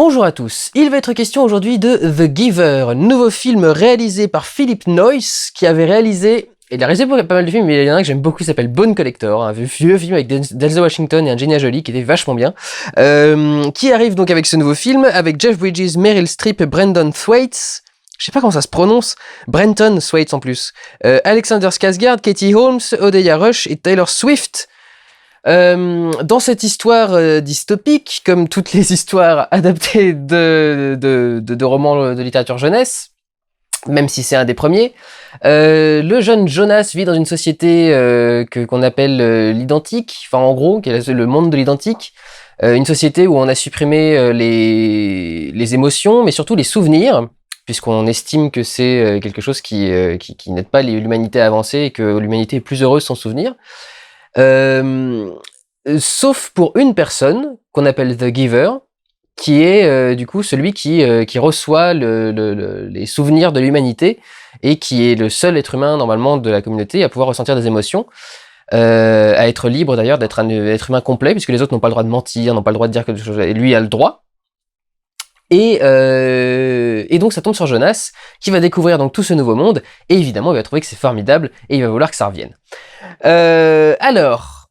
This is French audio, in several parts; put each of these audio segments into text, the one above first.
Bonjour à tous, il va être question aujourd'hui de The Giver, nouveau film réalisé par Philip Noyce, qui avait réalisé, il a réalisé pas mal de films, mais il y en a un que j'aime beaucoup qui s'appelle Bone Collector, un vieux film avec Denzel Washington et Angelina Jolie qui était vachement bien, qui arrive donc avec ce nouveau film, avec Jeff Bridges, Meryl Streep, Brendan Thwaites, je sais pas comment ça se prononce, Brenton Thwaites en plus, Alexander Skarsgård, Katie Holmes, Odeya Rush et Taylor Swift. Dans cette histoire dystopique, comme toutes les histoires adaptées de romans de littérature jeunesse, même si c'est un des premiers, le jeune Jonas vit dans une société qu'on appelle l'identique, enfin en gros, qui est le monde de l'identique, une société où on a supprimé les émotions, mais surtout les souvenirs, puisqu'on estime que c'est quelque chose qui n'aide pas l'humanité à avancer et que l'humanité est plus heureuse sans souvenir. Sauf pour une personne qu'on appelle The Giver, qui est du coup celui qui reçoit les souvenirs de l'humanité et qui est le seul être humain normalement de la communauté à pouvoir ressentir des émotions, à être libre d'ailleurs d'être un être humain complet, puisque les autres n'ont pas le droit de mentir, n'ont pas le droit de dire quelque chose, et lui a le droit. Et donc ça tombe sur Jonas, qui va découvrir donc tout ce nouveau monde, et évidemment il va trouver que c'est formidable, et il va vouloir que ça revienne. Alors,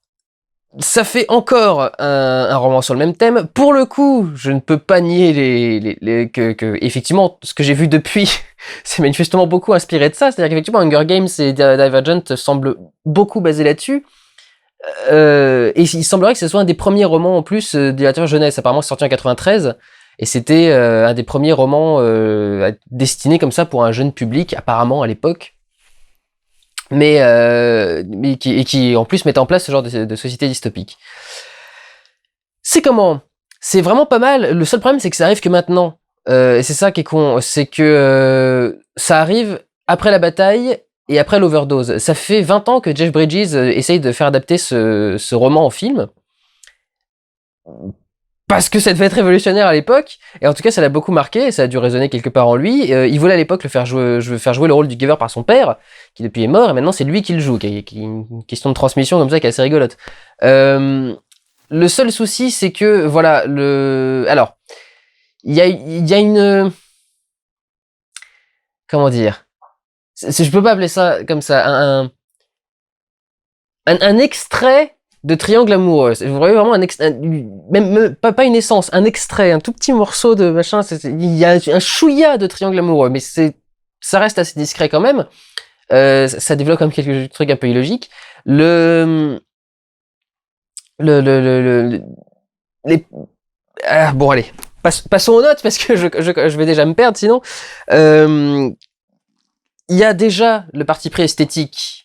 ça fait encore un roman sur le même thème. Pour le coup, je ne peux pas nier que effectivement, ce que j'ai vu depuis, c'est manifestement beaucoup inspiré de ça. C'est-à-dire qu'effectivement, Hunger Games et Divergent semblent beaucoup basés là-dessus. Et il semblerait que ce soit un des premiers romans en plus de littérature jeunesse. Apparemment, c'est sorti en 93. Et c'était un des premiers romans destinés comme ça pour un jeune public, apparemment à l'époque. Mais qui en plus mettait en place ce genre de société dystopique. C'est comment ? C'est vraiment pas mal. Le seul problème, c'est que ça arrive que maintenant. Et c'est ça qui est con. C'est que ça arrive après la bataille et après l'overdose. Ça fait 20 ans que Jeff Bridges essaye de faire adapter ce roman en film. Parce que ça devait être révolutionnaire à l'époque, et en tout cas ça l'a beaucoup marqué, et ça a dû résonner quelque part en lui. Il voulait à l'époque faire jouer le rôle du Giver par son père, qui depuis est mort, et maintenant c'est lui qui le joue, qui est une question de transmission comme ça qui est assez rigolote. Le seul souci, c'est que, voilà, alors, il y a une... Comment dire ? Je peux pas appeler ça comme ça, un extrait de triangle amoureux. Vous voyez vraiment même pas une essence, un extrait, un tout petit morceau de machin. Il y a un chouïa de triangle amoureux, mais ça reste assez discret quand même. Ça développe comme quelques trucs un peu illogiques. Bon allez, passons aux notes parce que je vais déjà me perdre sinon. Il y a déjà le parti pris esthétique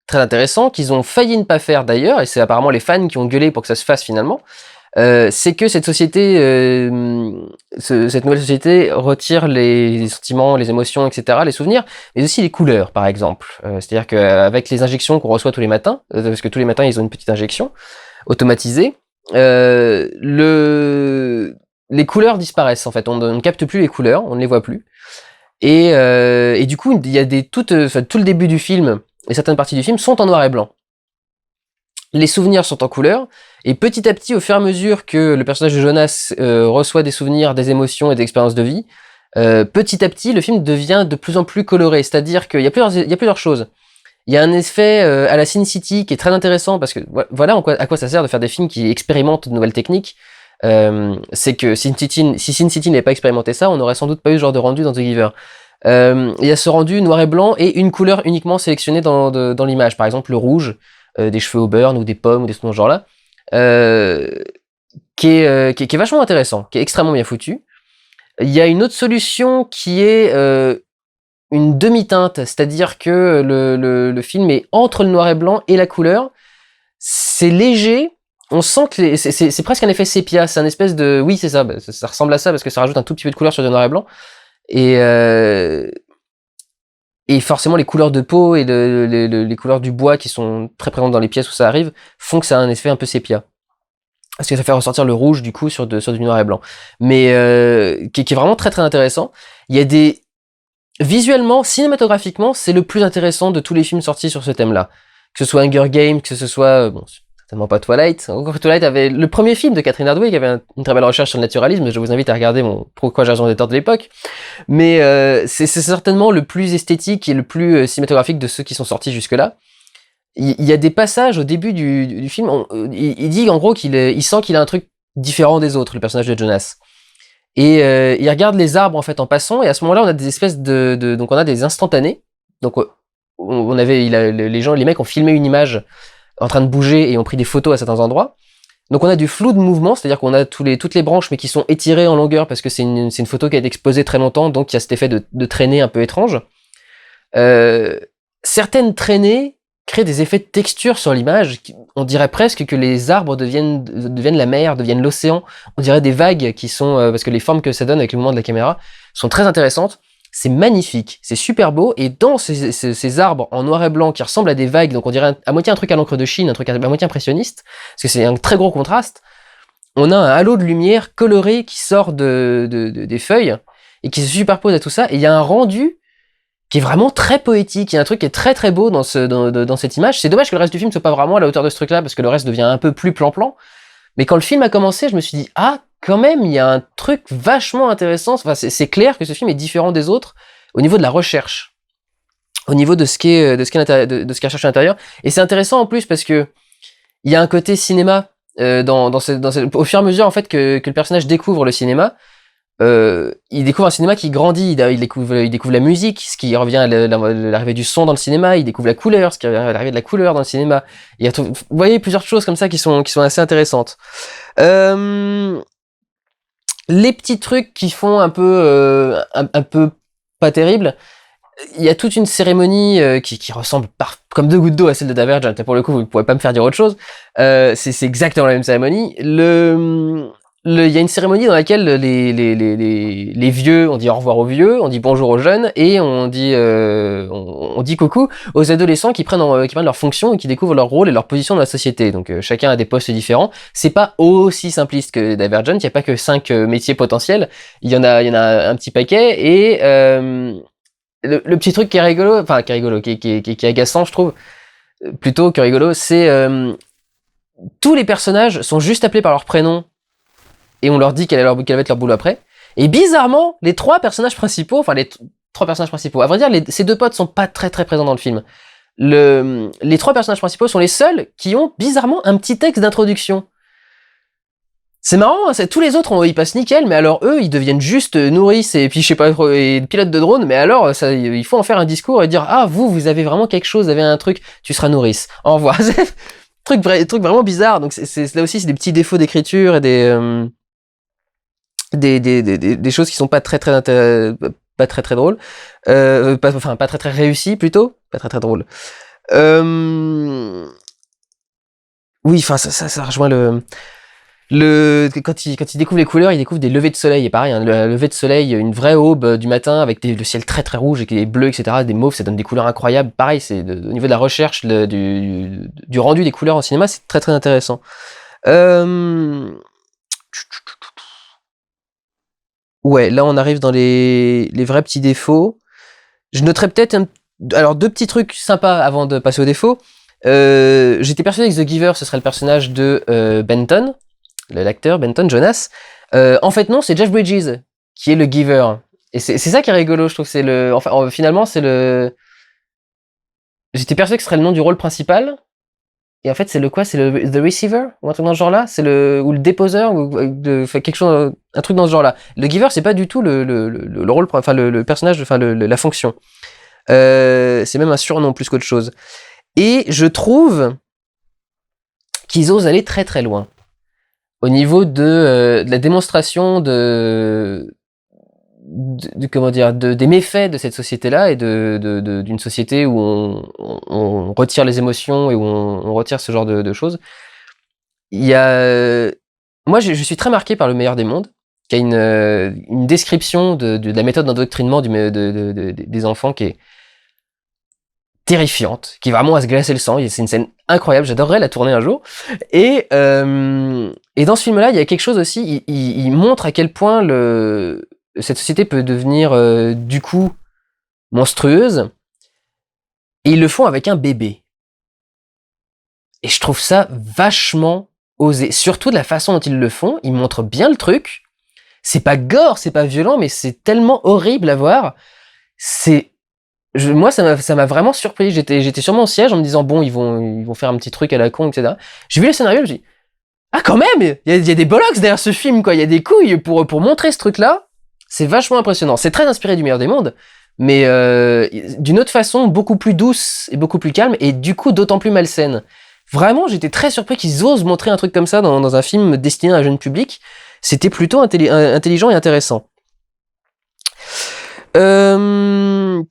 très intéressant, qu'ils ont failli ne pas faire d'ailleurs, et c'est apparemment les fans qui ont gueulé pour que ça se fasse finalement, c'est que cette société, cette nouvelle société retire les sentiments, les émotions, etc., les souvenirs, mais aussi les couleurs, par exemple. C'est-à-dire qu'avec les injections qu'on reçoit tous les matins, parce que tous les matins ils ont une petite injection automatisée, les couleurs disparaissent en fait, on ne capte plus les couleurs, on ne les voit plus, et du coup il y a tout le début du film, et certaines parties du film sont en noir et blanc. Les souvenirs sont en couleur, et petit à petit, au fur et à mesure que le personnage de Jonas reçoit des souvenirs, des émotions et des expériences de vie, petit à petit, le film devient de plus en plus coloré. C'est-à-dire qu'il y a plusieurs choses. Il y a un effet à la Sin City qui est très intéressant, parce que voilà à quoi ça sert de faire des films qui expérimentent de nouvelles techniques. C'est que si Sin City n'avait pas expérimenté ça, on n'aurait sans doute pas eu ce genre de rendu dans The Giver. Il y a ce rendu noir et blanc et une couleur uniquement sélectionnée dans l'image. Par exemple, le rouge, des cheveux au burn ou des pommes ou des trucs dans ce genre-là, qui est vachement intéressant, qui est extrêmement bien foutu. Il y a une autre solution qui est une demi-teinte, c'est-à-dire que le film est entre le noir et blanc et la couleur. C'est léger, on sent que c'est presque un effet sépia, c'est un espèce de... Oui, c'est ça, ça ressemble à ça parce que ça rajoute un tout petit peu de couleur sur du noir et blanc. Et forcément les couleurs de peau et les couleurs du bois qui sont très présentes dans les pièces où ça arrive font que ça a un effet un peu sépia. Parce que ça fait ressortir le rouge du coup sur du noir et blanc. Mais qui est vraiment très très intéressant. Il y a visuellement, cinématographiquement, c'est le plus intéressant de tous les films sortis sur ce thème-là. Que ce soit Hunger Games, que ce soit... certainement pas Twilight. Encore que Twilight avait le premier film de Catherine Hardwicke avait une très belle recherche sur le naturalisme. Je vous invite à regarder mon Pourquoi j'ai raison des torts de l'époque. Mais c'est certainement le plus esthétique et le plus cinématographique de ceux qui sont sortis jusque-là. Il y a des passages au début du film. Il dit en gros il sent qu'il a un truc différent des autres, le personnage de Jonas. Et il regarde les arbres en fait en passant. Et à ce moment-là, on a des espèces donc on a des instantanés. Donc les mecs ont filmé une image en train de bouger et ont pris des photos à certains endroits. Donc on a du flou de mouvement, c'est-à-dire qu'on a toutes les branches mais qui sont étirées en longueur parce que c'est une photo qui a été exposée très longtemps, donc il y a cet effet de traînée un peu étrange. Certaines traînées créent des effets de texture sur l'image. On dirait presque que les arbres deviennent la mer, deviennent l'océan. On dirait des vagues qui sont, parce que les formes que ça donne avec le mouvement de la caméra sont très intéressantes. C'est magnifique, c'est super beau, et dans ces arbres en noir et blanc qui ressemblent à des vagues, donc on dirait à moitié un truc à l'encre de Chine, un truc à moitié impressionniste, parce que c'est un très gros contraste, on a un halo de lumière coloré qui sort des feuilles, et qui se superpose à tout ça, et il y a un rendu qui est vraiment très poétique, il y a un truc qui est très très beau dans cette image. C'est dommage que le reste du film soit pas vraiment à la hauteur de ce truc-là, parce que le reste devient un peu plus plan-plan, mais quand le film a commencé, je me suis dit, ah, quand même, il y a un truc vachement intéressant. Enfin, c'est clair que ce film est différent des autres au niveau de la recherche, au niveau de ce qui est recherché à l'intérieur. Et c'est intéressant en plus parce que il y a un côté cinéma au fur et à mesure en fait que le personnage découvre le cinéma. Il découvre un cinéma qui grandit, il découvre la musique, ce qui revient à l'arrivée du son dans le cinéma, il découvre la couleur, ce qui revient à l'arrivée de la couleur dans le cinéma. Vous voyez plusieurs choses comme ça qui sont assez intéressantes. Les petits trucs qui font un peu pas terrible, il y a toute une cérémonie qui ressemble comme deux gouttes d'eau à celle de Divergent. Pour le coup, vous ne pourrez pas me faire dire autre chose. C'est exactement la même cérémonie. Il y a une cérémonie dans laquelle les vieux, on dit au revoir aux vieux, on dit bonjour aux jeunes, et on dit coucou aux adolescents qui prennent leurs fonctions et qui découvrent leur rôle et leur position dans la société. Donc chacun a des postes différents. C'est pas aussi simpliste que Divergent, il n'y a pas que 5 métiers potentiels, il y en a un petit paquet, et le petit truc qui est rigolo, qui est agaçant, je trouve, plutôt que rigolo, c'est tous les personnages sont juste appelés par leur prénom et on leur dit quel va être leur boulot après. Et bizarrement, les trois personnages principaux, à vrai dire, ces deux potes sont pas très très présents dans le film. Les trois personnages principaux sont les seuls qui ont bizarrement un petit texte d'introduction. C'est marrant, hein, tous les autres ils passent nickel, mais alors eux ils deviennent juste nourrices et puis je sais pas et pilotes de drone, mais alors il faut en faire un discours et dire ah vous avez vraiment quelque chose, vous avez un truc, tu seras nourrice. Au revoir. truc vraiment bizarre. Donc là aussi c'est des petits défauts d'écriture et des choses qui sont pas très très drôles, pas très très réussies plutôt, pas très très drôles. Oui, enfin ça rejoint quand il découvre les couleurs, il découvre des levées de soleil, et pareil, hein, le lever de soleil, une vraie aube du matin avec le ciel très très rouge et des bleus, etc., des mauves, ça donne des couleurs incroyables. Pareil, c'est au niveau de la recherche, du rendu des couleurs en cinéma, c'est très très intéressant. Ouais, là on arrive dans les vrais petits défauts. Je noterais peut-être alors deux petits trucs sympas avant de passer aux défauts. J'étais persuadé que The Giver ce serait le personnage de Benton, l'acteur Benton Jonas. En fait non, c'est Jeff Bridges qui est le Giver. Et c'est ça qui est rigolo, je trouve. Finalement c'est J'étais persuadé que ce serait le nom du rôle principal. Et en fait, c'est c'est le The Receiver ou un truc dans ce genre-là, ou le déposeur quelque chose, un truc dans ce genre-là. Le Giver, c'est pas du tout le rôle, le personnage, la fonction. C'est même un surnom plus qu'autre chose. Et je trouve qu'ils osent aller très très loin au niveau de la démonstration des méfaits de cette société-là et d'une société où on retire les émotions et où on retire ce genre de choses. Il y a, moi, je suis très marqué par Le Meilleur des Mondes, qui a une description de la méthode d'endoctrinement des enfants qui est terrifiante, qui est vraiment à se glacer le sang. C'est une scène incroyable, j'adorerais la tourner un jour. Et dans ce film-là, il y a quelque chose aussi, il montre à quel point cette société peut devenir du coup monstrueuse, et ils le font avec un bébé. Et je trouve ça vachement osé. Surtout de la façon dont ils le font. Ils montrent bien le truc. C'est pas gore, c'est pas violent, mais c'est tellement horrible à voir. Moi, ça m'a vraiment surpris. J'étais sur mon siège en me disant, bon, ils vont faire un petit truc à la con, etc. J'ai vu le scénario, je me dis, ah, quand même, il y a des bollocks derrière ce film, quoi. Il y a des couilles pour montrer ce truc-là. C'est vachement impressionnant. C'est très inspiré du Meilleur des mondes, mais d'une autre façon, beaucoup plus douce et beaucoup plus calme, et du coup, d'autant plus malsaine. Vraiment, j'étais très surpris qu'ils osent montrer un truc comme ça dans un film destiné à un jeune public. C'était plutôt intelligent et intéressant. Alors,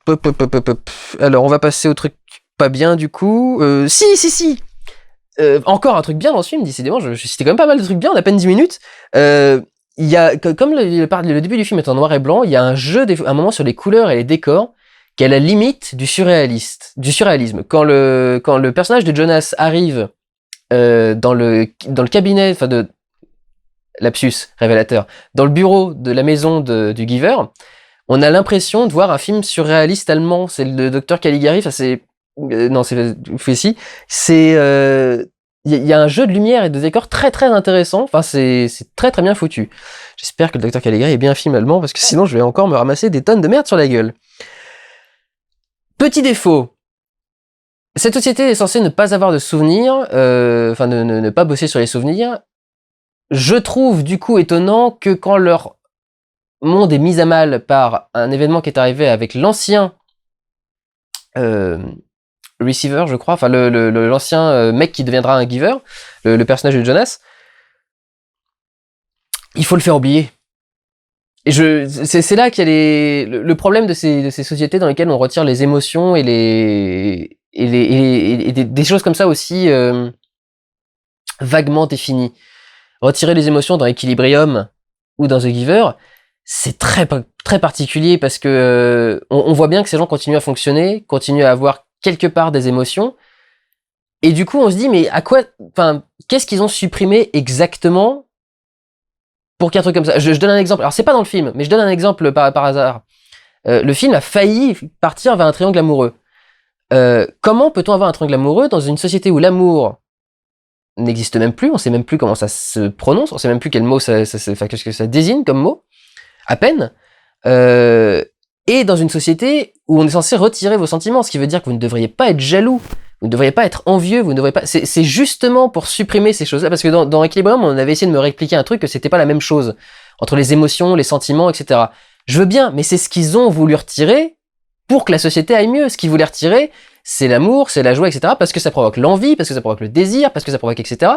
on va passer au truc pas bien, du coup. Si. Encore un truc bien dans ce film, décidément, je citais quand même pas mal de trucs bien en à peine 10 minutes. Il y a, comme le début du film est en noir et blanc, il y a un jeu, un moment sur les couleurs et les décors, qui est à la limite du surréalisme. Quand le personnage de Jonas arrive dans le cabinet, enfin de lapsus révélateur, dans le bureau de la maison du Giver, on a l'impression de voir un film surréaliste allemand. C'est le docteur Caligari, enfin c'est non, c'est Fessi. C'est il y a un jeu de lumière et de décor très très intéressant. Enfin, c'est très très bien foutu. J'espère que le docteur Caligari est bien un film allemand, parce que sinon je vais encore me ramasser des tonnes de merde sur la gueule. Petit défaut. Cette société est censée ne pas avoir de souvenirs, enfin ne pas bosser sur les souvenirs. Je trouve du coup étonnant que quand leur monde est mis à mal par un événement qui est arrivé avec l'ancien receiver, je crois, enfin l'ancien mec qui deviendra un giver, le personnage de Jonas, il faut le faire oublier. Et c'est là qu'il y a le problème de ces sociétés dans lesquelles on retire les émotions et des choses comme ça aussi vaguement définies. Retirer les émotions dans Equilibrium ou dans The Giver, c'est très très particulier, parce que on voit bien que ces gens continuent à fonctionner, continuent à avoir quelque part des émotions, et du coup on se dit, mais à quoi, enfin, qu'est-ce qu'ils ont supprimé exactement pour qu'un truc comme ça. Je donne un exemple. Alors c'est pas dans le film, mais je donne un exemple par hasard. Le film a failli partir vers un triangle amoureux. Comment peut-on avoir un triangle amoureux dans une société où l'amour n'existe même plus, on sait même plus comment ça se prononce, on sait même plus quel mot qu'est-ce que ça désigne comme mot, à peine, et dans une société où on est censé retirer vos sentiments, ce qui veut dire que vous ne devriez pas être jaloux, vous ne devriez pas être envieux, vous ne devriez pas... C'est justement pour supprimer ces choses-là, parce que dans Equilibrium, on avait essayé de me réexpliquer un truc, que c'était pas la même chose, entre les émotions, les sentiments, etc. Je veux bien, mais c'est ce qu'ils ont voulu retirer pour que la société aille mieux. Ce qu'ils voulaient retirer, c'est l'amour, c'est la joie, etc. Parce que ça provoque l'envie, parce que ça provoque le désir, parce que ça provoque, etc.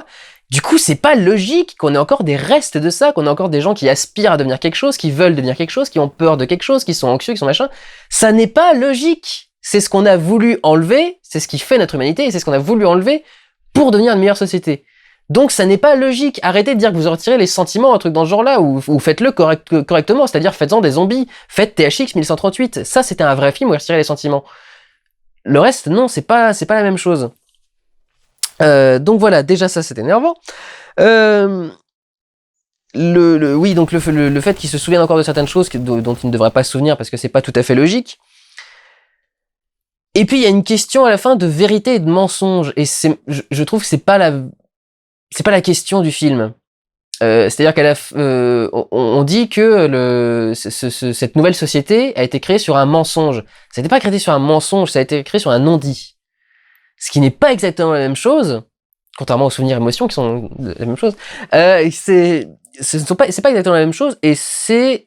Du coup, c'est pas logique qu'on ait encore des restes de ça, qu'on ait encore des gens qui aspirent à devenir quelque chose, qui veulent devenir quelque chose, qui ont peur de quelque chose, qui sont anxieux, qui sont machin. Ça n'est pas logique. C'est ce qu'on a voulu enlever, c'est ce qui fait notre humanité, et c'est ce qu'on a voulu enlever pour devenir une meilleure société. Donc ça n'est pas logique. Arrêtez de dire que vous retirez les sentiments, un truc dans ce genre-là, ou faites-le correctement, c'est-à-dire faites-en des zombies, faites THX 1138. Ça, c'était un vrai film où ils retiraient les sentiments. Le reste, non, c'est pas la même chose. Donc voilà, déjà ça, c'est énervant. Oui, donc le fait qu'ils se souviennent encore de certaines choses dont ils ne devraient pas se souvenir, parce que c'est pas tout à fait logique. Et puis il y a une question à la fin de vérité et de mensonge, et je trouve que c'est pas la question du film. C'est-à-dire on dit que cette nouvelle société a été créée sur un mensonge. Ça n'était pas créé sur un mensonge, ça a été créé sur un non-dit. Ce qui n'est pas exactement la même chose, contrairement aux souvenirs et émotions qui sont la même chose. C'est pas exactement la même chose, et ça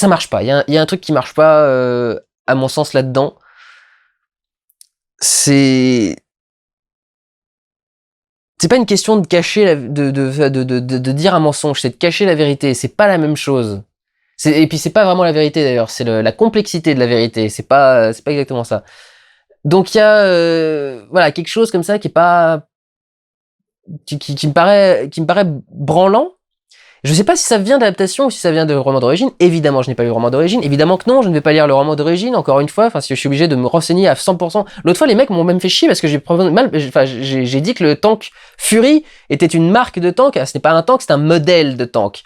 marche pas. Il y a un truc qui marche pas, à mon sens, là-dedans. C'est pas une question de cacher de dire un mensonge, c'est de cacher la vérité. C'est pas la même chose. Et puis c'est pas vraiment la vérité d'ailleurs, c'est la complexité de la vérité. C'est pas exactement ça. Donc il y a voilà, quelque chose comme ça qui est pas qui me paraît branlant. Je sais pas si ça vient d'adaptation ou si ça vient de roman d'origine. Évidemment, je n'ai pas lu le roman d'origine. Évidemment que non, je ne vais pas lire le roman d'origine. Encore une fois, enfin, si je suis obligé de me renseigner à 100%. L'autre fois, les mecs m'ont même fait chier parce que j'ai dit que le tank Fury était une marque de tank. Ce n'est pas un tank, c'est un modèle de tank.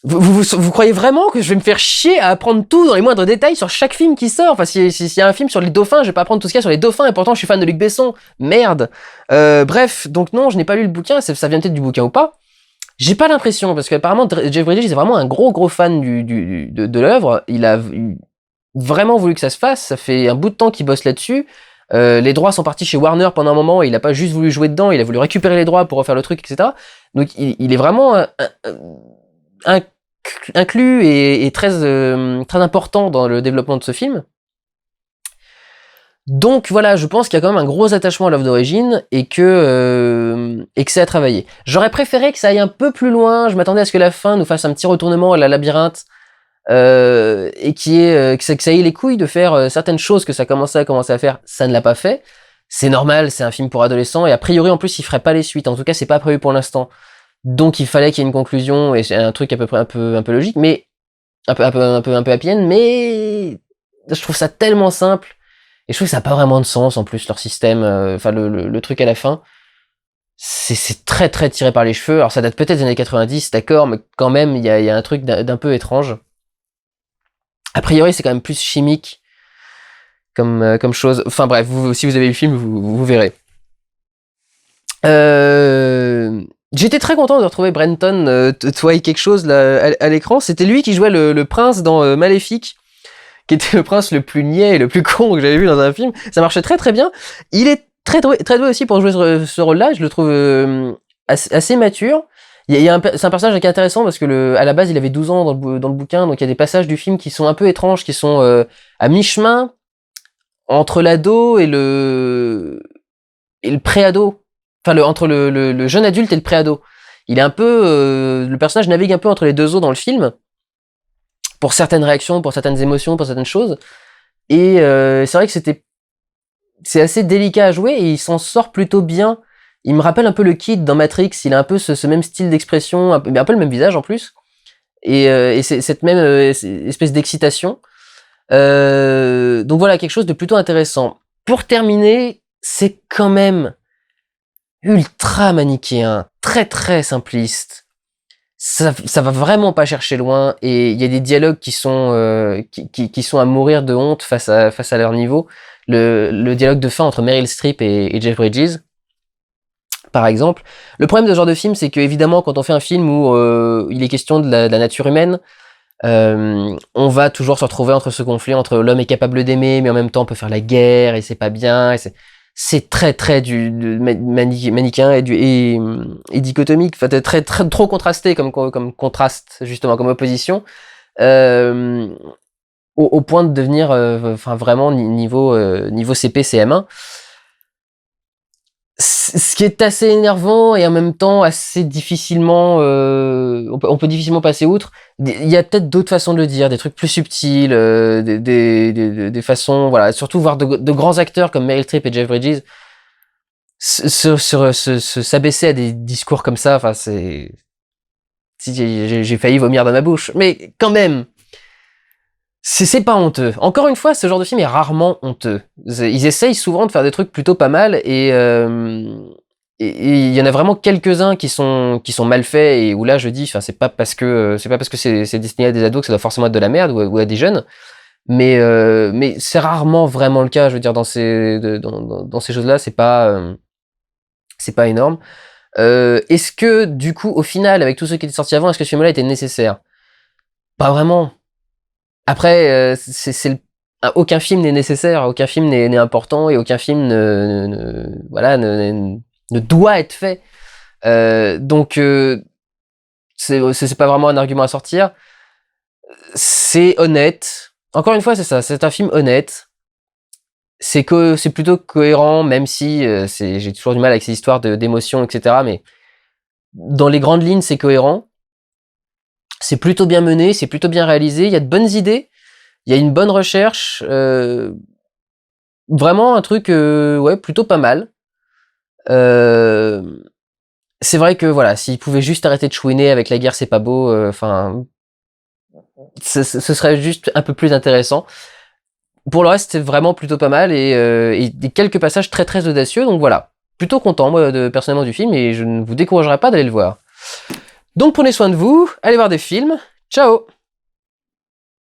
Vous croyez vraiment que je vais me faire chier à apprendre tout dans les moindres détails sur chaque film qui sort? Enfin, s'il y a un film sur les dauphins, je vais pas apprendre tout ce qu'il y a sur les dauphins, et pourtant je suis fan de Luc Besson. Merde. Bref, donc non, je n'ai pas lu le bouquin, ça vient peut-être du bouquin ou pas. J'ai pas l'impression, parce qu'apparemment Jeff Bridges est vraiment un gros fan de l'œuvre. Il a vraiment voulu que ça se fasse, ça fait un bout de temps qu'il bosse là-dessus. Les droits sont partis chez Warner pendant un moment, et il a pas juste voulu jouer dedans, il a voulu récupérer les droits pour refaire le truc, etc. Donc il est vraiment inclus et très important dans le développement de ce film. Donc voilà, je pense qu'il y a quand même un gros attachement à l'œuvre d'origine et que c'est à travailler. J'aurais préféré que ça aille un peu plus loin, je m'attendais à ce que la fin nous fasse un petit retournement à la labyrinthe et que ça ait les couilles de faire certaines choses que ça commençait à faire, ça ne l'a pas fait. C'est normal, c'est un film pour adolescents et a priori en plus il ferait pas les suites, en tout cas c'est pas prévu pour l'instant. Donc il fallait qu'il y ait une conclusion et c'est un truc à peu près un peu logique, mais un peu happy end, mais je trouve ça tellement simple et je trouve que ça n'a pas vraiment de sens en plus leur système, enfin le truc à la fin, c'est très tiré par les cheveux. Alors ça date peut-être des années 90, d'accord, mais quand même il y a un truc d'un peu étrange. A priori c'est quand même plus chimique comme chose. Enfin bref, si vous avez vu le film, vous verrez. J'étais très content de retrouver Brenton Tway quelque chose là, à l'écran. C'était lui qui jouait le prince dans Maléfique, qui était le prince le plus niais et le plus con que j'avais vu dans un film. Ça marchait très bien. Il est très doué aussi pour jouer ce rôle-là. Je le trouve assez mature. C'est un personnage qui est intéressant parce que à la base il avait 12 ans dans le bouquin, donc il y a des passages du film qui sont un peu étranges, qui sont à mi-chemin entre l'ado et le pré-ado. Enfin, entre le jeune adulte et le pré-ado. Il est un peu... le personnage navigue un peu entre les deux eaux dans le film, pour certaines réactions, pour certaines émotions, pour certaines choses. Et c'est vrai que c'est assez délicat à jouer, et il s'en sort plutôt bien. Il me rappelle un peu le Kid dans Matrix, il a un peu ce même style d'expression, un peu le même visage en plus, et c'est cette même espèce d'excitation. Donc voilà, quelque chose de plutôt intéressant. Pour terminer, c'est quand même ultra manichéen, très simpliste. Ça va vraiment pas chercher loin, et il y a des dialogues qui sont qui sont à mourir de honte face à leur niveau. Le dialogue de fin entre Meryl Streep et Jeff Bridges, par exemple. Le problème de ce genre de film, c'est que évidemment, quand on fait un film où il est question de la nature humaine, on va toujours se retrouver entre ce conflit entre l'homme est capable d'aimer, mais en même temps on peut faire la guerre et c'est pas bien. Et c'est très manichéen et dichotomique, enfin trop contrasté comme contraste, justement, comme opposition, au point de devenir enfin vraiment niveau CP CM1. Ce qui est assez énervant et en même temps assez difficilement, on peut difficilement passer outre. Il y a peut-être d'autres façons de le dire, des trucs plus subtils, des façons, voilà, surtout voir de grands acteurs comme Meryl Streep et Jeff Bridges s'abaisser à des discours comme ça. Enfin, j'ai failli vomir dans ma bouche, mais quand même. C'est pas honteux. Encore une fois, ce genre de film est rarement honteux. Ils essayent souvent de faire des trucs plutôt pas mal, et il y en a vraiment quelques-uns qui sont mal faits, et où là je dis, enfin c'est pas parce que c'est destiné à des ados que ça doit forcément être de la merde, ou à des jeunes, mais c'est rarement vraiment le cas. Je veux dire, dans ces choses-là, c'est pas énorme. Est-ce que du coup, au final, avec tout ce qui était sorti avant, est-ce que ce film-là était nécessaire? Pas vraiment. Après, aucun film n'est nécessaire, aucun film n'est important, et aucun film ne doit être fait. Donc, c'est pas vraiment un argument à sortir. C'est honnête. Encore une fois, c'est ça. C'est un film honnête. C'est plutôt cohérent, même si j'ai toujours du mal avec ces histoires d'émotions, etc. Mais dans les grandes lignes, c'est cohérent. C'est plutôt bien mené, c'est plutôt bien réalisé, il y a de bonnes idées, il y a une bonne recherche, vraiment un truc plutôt pas mal. C'est vrai que voilà, s'ils pouvaient juste arrêter de chouiner avec la guerre c'est pas beau, enfin ce serait juste un peu plus intéressant. Pour le reste, c'est vraiment plutôt pas mal, et quelques passages très audacieux, donc voilà. Plutôt content moi personnellement du film, et je ne vous découragerai pas d'aller le voir. Donc prenez soin de vous, allez voir des films, ciao!